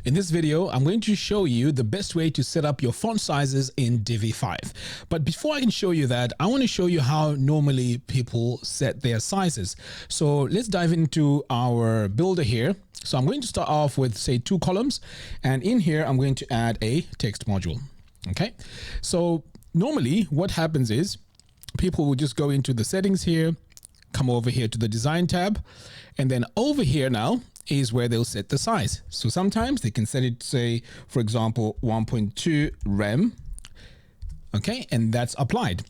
In this video, I'm going to show you the best way to set up your font sizes in Divi 5. But before I can show you that, I want to show you how normally people set their sizes. So let's dive into our builder here. So I'm going to start off with, say, 2 columns, and in here I'm going to add a text module. Okay, so normally what happens is people will just go into the settings here, come over here to the design tab, and then over here now is where they'll set the size. So sometimes they can set it, say, for example, 1.2 rem. Okay, and that's applied.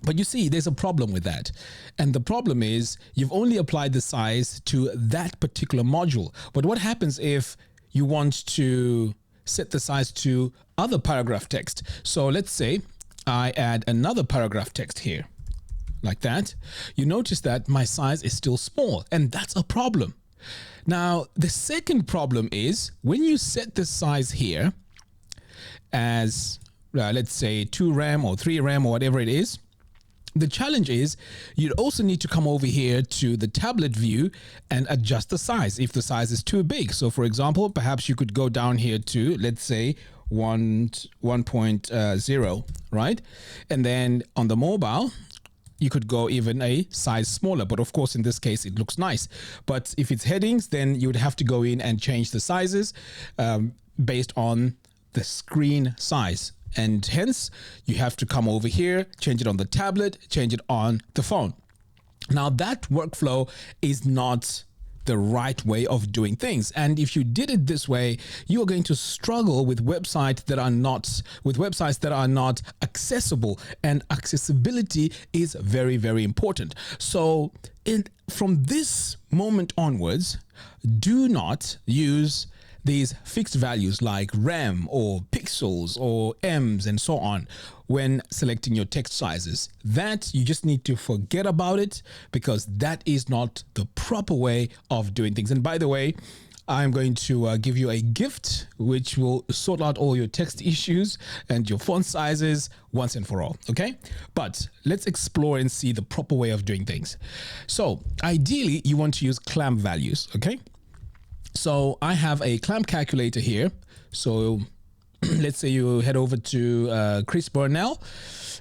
But you see, there's a problem with that. And the problem is you've only applied the size to that particular module. But what happens if you want to set the size to other paragraph text? So let's say I add another paragraph text here, like that. You notice that my size is still small, and that's a problem. Now, the second problem is when you set the size here as, let's say 2 rem or 3 rem or whatever it is, the challenge is you'd also need to come over here to the tablet view and adjust the size if the size is too big. So for example, perhaps you could go down here to, let's say, 1.0, right? And then on the mobile, you could go even a size smaller, but of course in this case it looks nice. But if it's headings, then you would have to go in and change the sizes based on the screen size. And hence you have to come over here, change it on the tablet, change it on the phone. Now that workflow is not the right way of doing things. And if you did it this way, you are going to struggle with websites that are not accessible, and accessibility is very, very important. So from this moment onwards, do not use these fixed values like rem or pixels or ems and so on when selecting your text sizes. That you just need to forget about it, because that is not the proper way of doing things. And by the way, I'm going to give you a gift which will sort out all your text issues and your font sizes once and for all. Okay, but let's explore and see the proper way of doing things. So ideally you want to use clamp values. Okay, so I have a clamp calculator here. So let's say you head over to Chris Burnell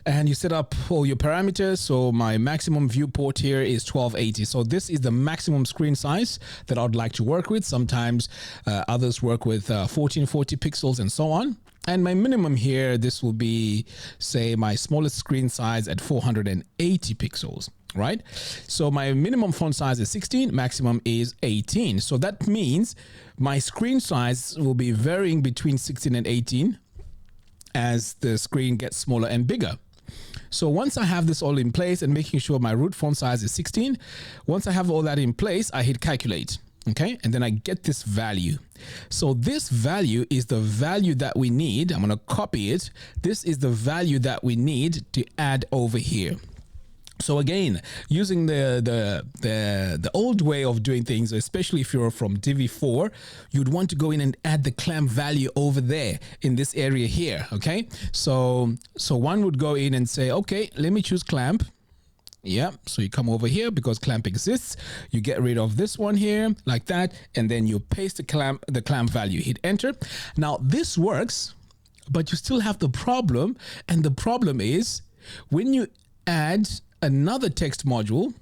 and you set up all your parameters. So my maximum viewport here is 1280. So this is the maximum screen size that I'd like to work with. Sometimes others work with 1440 pixels and so on. And my minimum here, this will be, say, my smallest screen size at 480 pixels. Right? So my minimum font size is 16, maximum is 18. So that means my screen size will be varying between 16 and 18 as the screen gets smaller and bigger. So once I have this all in place and making sure my root font size is 16, once I have all that in place, I hit calculate. Okay, and then I get this value. So this value is the value that we need. I'm going to copy it. This is the value that we need to add over here. So again, using the old way of doing things, especially if you're from Divi 4, you'd want to go in and add the clamp value over there in this area here. Okay, so one would go in and say, okay, let me choose clamp. Yeah, so you come over here because clamp exists. You get rid of this one here like that, and then you paste the clamp value. Hit enter. Now this works, but you still have the problem, and the problem is when you add another text module,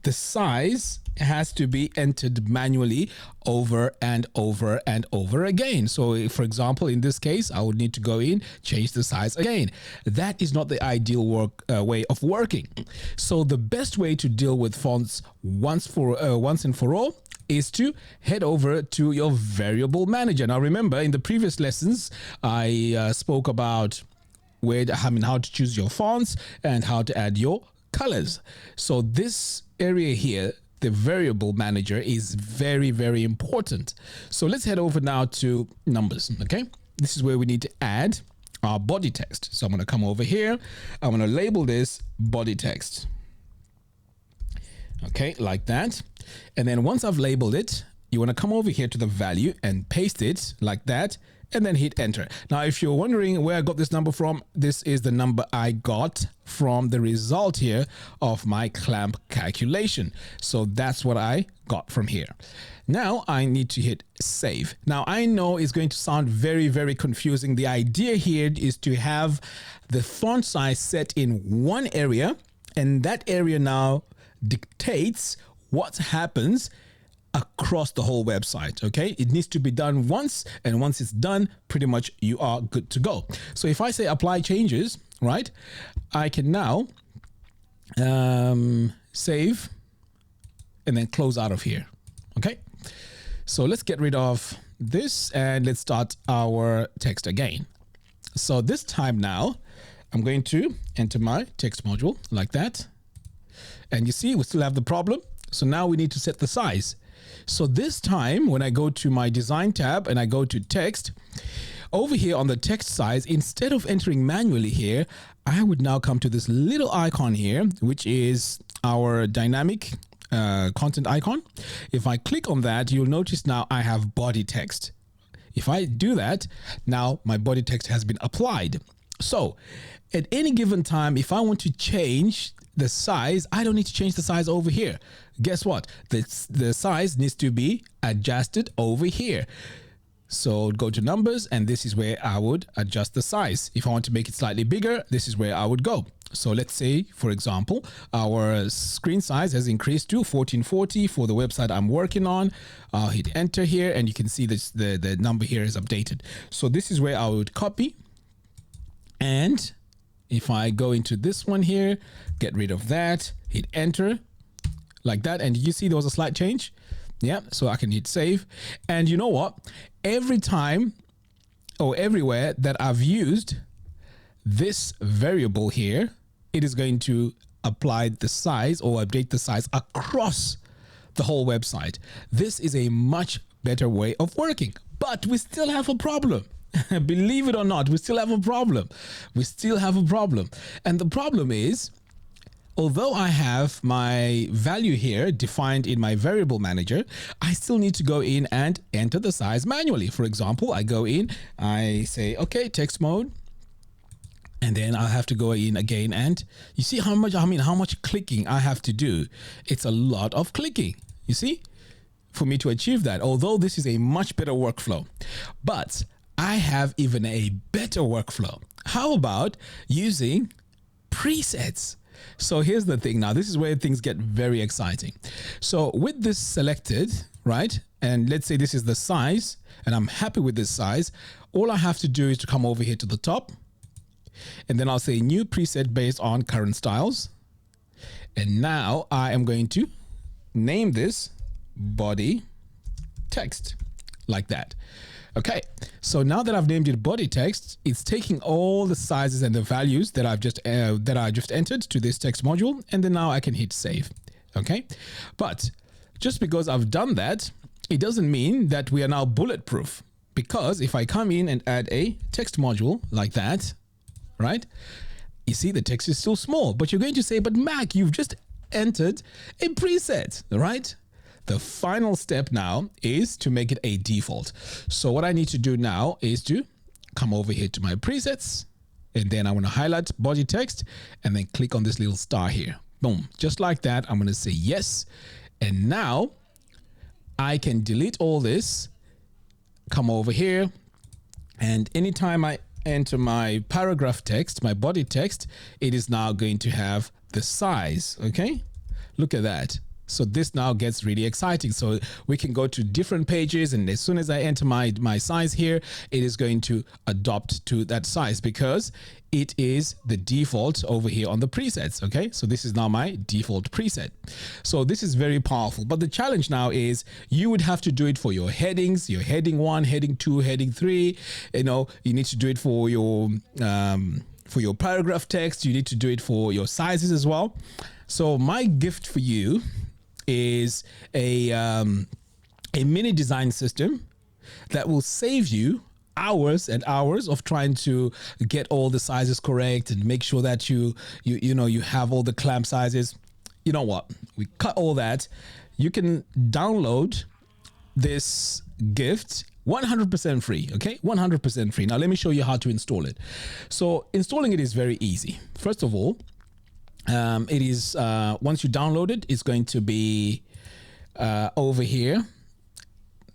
the size has to be entered manually over and over and over again. So for example, in this case, I would need to go in, change the size again. That is not the ideal way of working. So the best way to deal with fonts once and for all is to head over to your variable manager. Now remember, in the previous lessons, I spoke about how to choose your fonts and how to add your colors. So this area here, the variable manager, is very, very important. So let's head over now to numbers. Okay, this is where we need to add our body text. So I'm going to come over here. I'm going to label this body text. Okay, like that. And then once I've labeled it, you want to come over here to the value and paste it like that, and then hit enter. Now, if you're wondering where I got this number from, this is the number I got from the result here of my clamp calculation. So that's what I got from here. Now I need to hit save. Now I know it's going to sound very, very confusing. The idea here is to have the font size set in one area, and that area now dictates what happens across the whole website. Okay, it needs to be done once, and once it's done, pretty much you are good to go. So if I say apply changes, right, I can now save and then close out of here. Okay, so let's get rid of this and let's start our text again. So this time now I'm going to enter my text module like that, and you see we still have the problem. So now we need to set the size. So this time when I go to my design tab and I go to text, over here on the text size, instead of entering manually here, I would now come to this little icon here, which is our dynamic content icon. If I click on that, you'll notice now I have body text. If I do that, now my body text has been applied. So at any given time, if I want to change the size, I don't need to change the size over here. Guess what? The size needs to be adjusted over here. So go to numbers, and this is where I would adjust the size. If I want to make it slightly bigger, this is where I would go. So let's say, for example, our screen size has increased to 1440 for the website I'm working on. I'll hit enter here, and you can see this, the number here is updated. So this is where I would copy, and if I go into this one here, get rid of that, hit enter like that, and you see there was a slight change. Yeah, so I can hit save. And you know what? Every time or everywhere that I've used this variable here, it is going to apply the size or update the size across the whole website. This is a much better way of working, but we still have a problem. Believe it or not, we still have a problem. We still have a problem. And the problem is, although I have my value here defined in my variable manager, I still need to go in and enter the size manually. For example, I go in, I say, okay, text mode, and then I'll have to go in again, and you see how much clicking I have to do. It's a lot of clicking, you see, for me to achieve that, although this is a much better workflow. But I have even a better workflow. How about using presets? So here's the thing. Now, this is where things get very exciting. So with this selected, right, and let's say this is the size, and I'm happy with this size, all I have to do is to come over here to the top, and then I'll say new preset based on current styles. And now I am going to name this body text like that. Okay, so now that I've named it body text, it's taking all the sizes and the values that I just entered to this text module, and then now I can hit save. Okay, but just because I've done that, it doesn't mean that we are now bulletproof, because if I come in and add a text module like that, right, you see the text is still small, but you're going to say, but Mac, you've just entered a preset, right? The final step now is to make it a default. So what I need to do now is to come over here to my presets, and then I want to highlight body text and then click on this little star here. Boom, just like that. I'm going to say yes. And now I can delete all this, come over here, and anytime I enter my paragraph text, my body text, it is now going to have the size. Okay, look at that. So this now gets really exciting. So we can go to different pages, and as soon as I enter my size here, it is going to adopt to that size because it is the default over here on the presets. Okay, so this is now my default preset. So this is very powerful. But the challenge now is you would have to do it for your headings, your heading 1, heading 2, heading 3. You know, you need to do it for your paragraph text. You need to do it for your sizes as well. So my gift for you is a mini design system that will save you hours and hours of trying to get all the sizes correct and make sure that you have all the clamp sizes. You know what? We cut all that. You can download this gift 100% free, okay? 100% free. Now let me show you how to install it. So installing it is very easy. First of all, it is once you download it, it's going to be over here.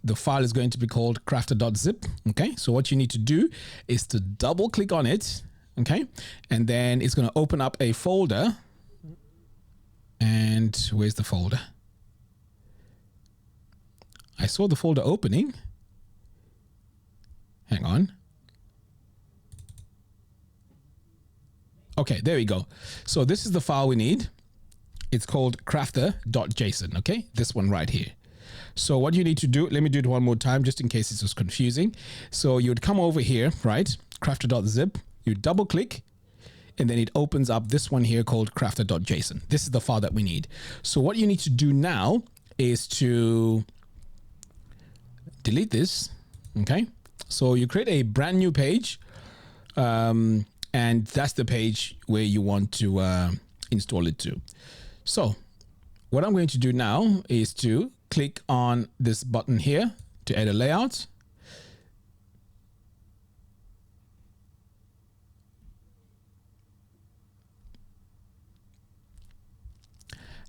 The file is going to be called crafter.zip. Okay, so what you need to do is to double click on it. Okay, and then it's going to open up a folder. And where's the folder? I saw the folder opening. Hang on. Okay, there we go. So this is the file we need. It's called crafter.json. Okay, this one right here. So what you need to do, let me do it one more time just in case it's just confusing. So you would come over here, right? Crafter.zip, you double click, and then it opens up this one here called crafter.json. This is the file that we need. So what you need to do now is to delete this. Okay. So you create a brand new page. And that's the page where you want to install it to. So what I'm going to do now is to click on this button here to add a layout.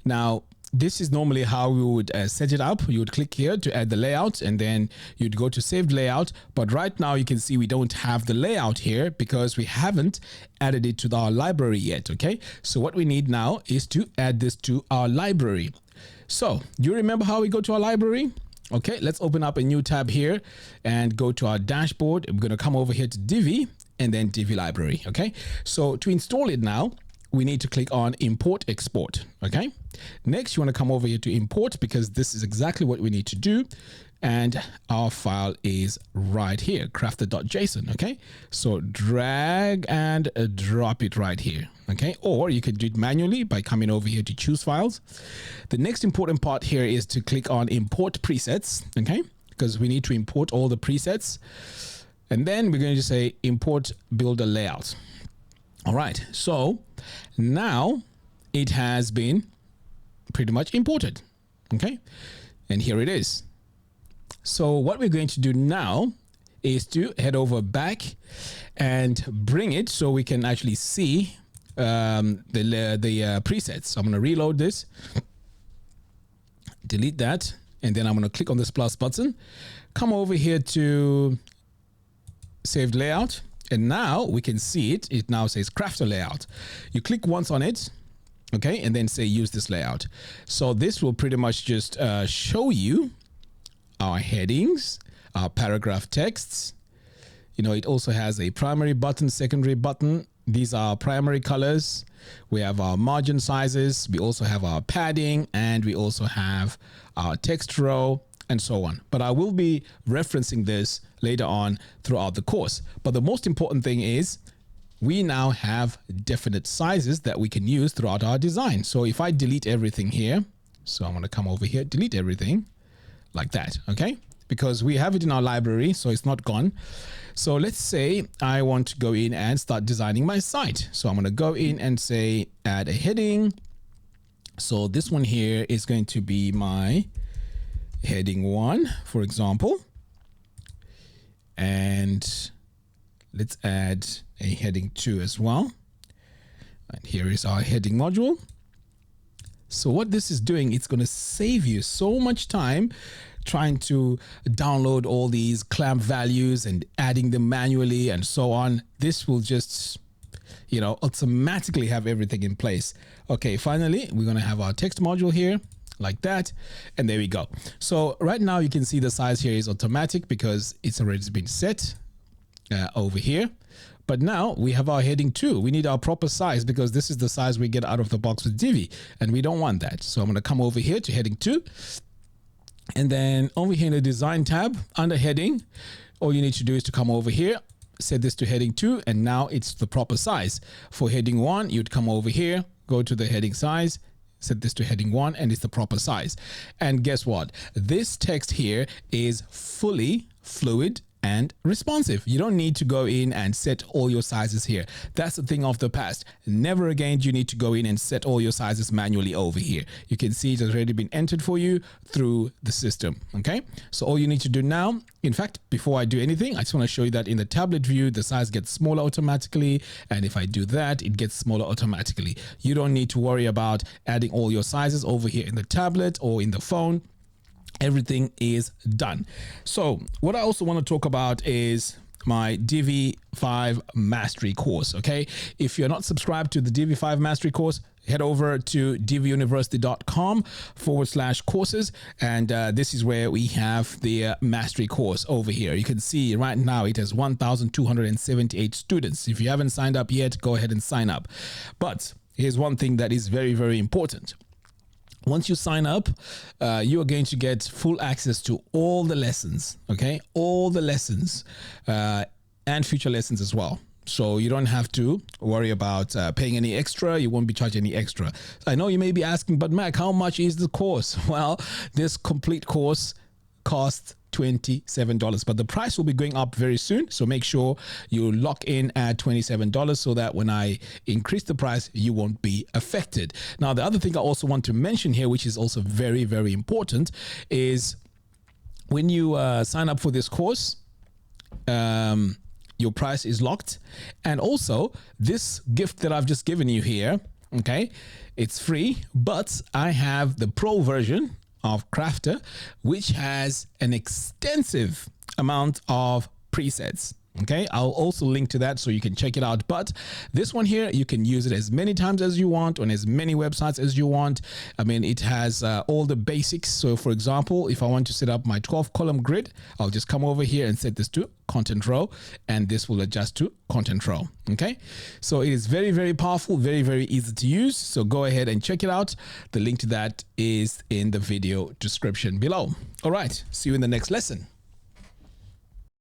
Now, this is normally how we would set it up. You would click here to add the layout, and then you'd go to saved layout. But right now you can see we don't have the layout here because we haven't added it to our library yet. Okay, so what we need now is to add this to our library. So do you remember how we go to our library? Okay, let's open up a new tab here and go to our dashboard. We're going to come over here to Divi and then Divi library. Okay, so to install it now, we need to click on import export. Okay, next you want to come over here to import because this is exactly what we need to do, and our file is right here, crafter.json. Okay, so drag and drop it right here. Okay, or you can do it manually by coming over here to choose files. The next important part here is to click on import presets. Okay, because we need to import all the presets, and then we're going to say import builder layout. All right, so now it has been pretty much imported. Okay, and here it is. So what we're going to do now is to head over back and bring it so we can actually see the presets. So I'm going to reload this, delete that, and then I'm going to click on this plus button, come over here to saved layout. And now we can see it. It now says Crafter layout. You click once on it, okay, and then say use this layout. So this will pretty much just show you our headings, our paragraph texts. You know, it also has a primary button, secondary button. These are primary colors. We have our margin sizes. We also have our padding, and we also have our text row, and so on. But I will be referencing this later on throughout the course. But the most important thing is we now have definite sizes that we can use throughout our design. So if I delete everything here, so I'm going to come over here, delete everything like that, okay? Because we have it in our library, so it's not gone. So let's say I want to go in and start designing my site. So I'm going to go in and say add a heading. So this one here is going to be my heading 1, for example. And let's add a heading 2 as well. And here is our heading module. So what this is doing, it's going to save you so much time trying to download all these clamp values and adding them manually and so on. This will just, you know, automatically have everything in place. Okay, finally, we're going to have our text module here like that. And there we go. So right now you can see the size here is automatic because it's already been set over here. But now we have our heading 2. We need our proper size because this is the size we get out of the box with Divi, and we don't want that. So I'm going to come over here to heading 2. And then over here in the design tab under heading, all you need to do is to come over here, set this to heading 2, and now it's the proper size. For heading 1, you'd come over here, go to the heading size, set this to heading 1, and it's the proper size. And guess what? This text here is fully fluid and responsive. You don't need to go in and set all your sizes here. That's the thing of the past. Never again do you need to go in and set all your sizes manually over here. You can see it has already been entered for you through the system. Okay, so all you need to do now, in fact, before I do anything, I just want to show you that in the tablet view, the size gets smaller automatically. And if I do that, it gets smaller automatically. You don't need to worry about adding all your sizes over here in the tablet or in the phone. Everything is done. So what I also want to talk about is my Divi 5 Mastery course. Okay, if you're not subscribed to the Divi 5 Mastery course, head over to diviuniversity.com/courses, and this is where we have the mastery course over here. You can see right now it has 1,278 students. If you haven't signed up yet, go ahead and sign up. But here's one thing that is very, very important. Once you sign up, you are going to get full access to all the lessons, okay? All the lessons and future lessons as well. So you don't have to worry about paying any extra. You won't be charged any extra. I know you may be asking, but Mac, how much is the course? Well, this complete course costs $27, but the price will be going up very soon. So make sure you lock in at $27 so that when I increase the price, you won't be affected. Now, the other thing I also want to mention here, which is also very, very important, is when you sign up for this course, your price is locked. And also this gift that I've just given you here, okay, it's free, but I have the pro version of Crafter, which has an extensive amount of presets. Okay, I'll also link to that so you can check it out. But this one here, you can use it as many times as you want on as many websites as you want. I mean, it has all the basics. So for example, if I want to set up my 12-column grid, I'll just come over here and set this to content row, and this will adjust to content row. Okay, so it is very, very powerful, very, very easy to use. So go ahead and check it out. The link to that is in the video description below. All right, see you in the next lesson.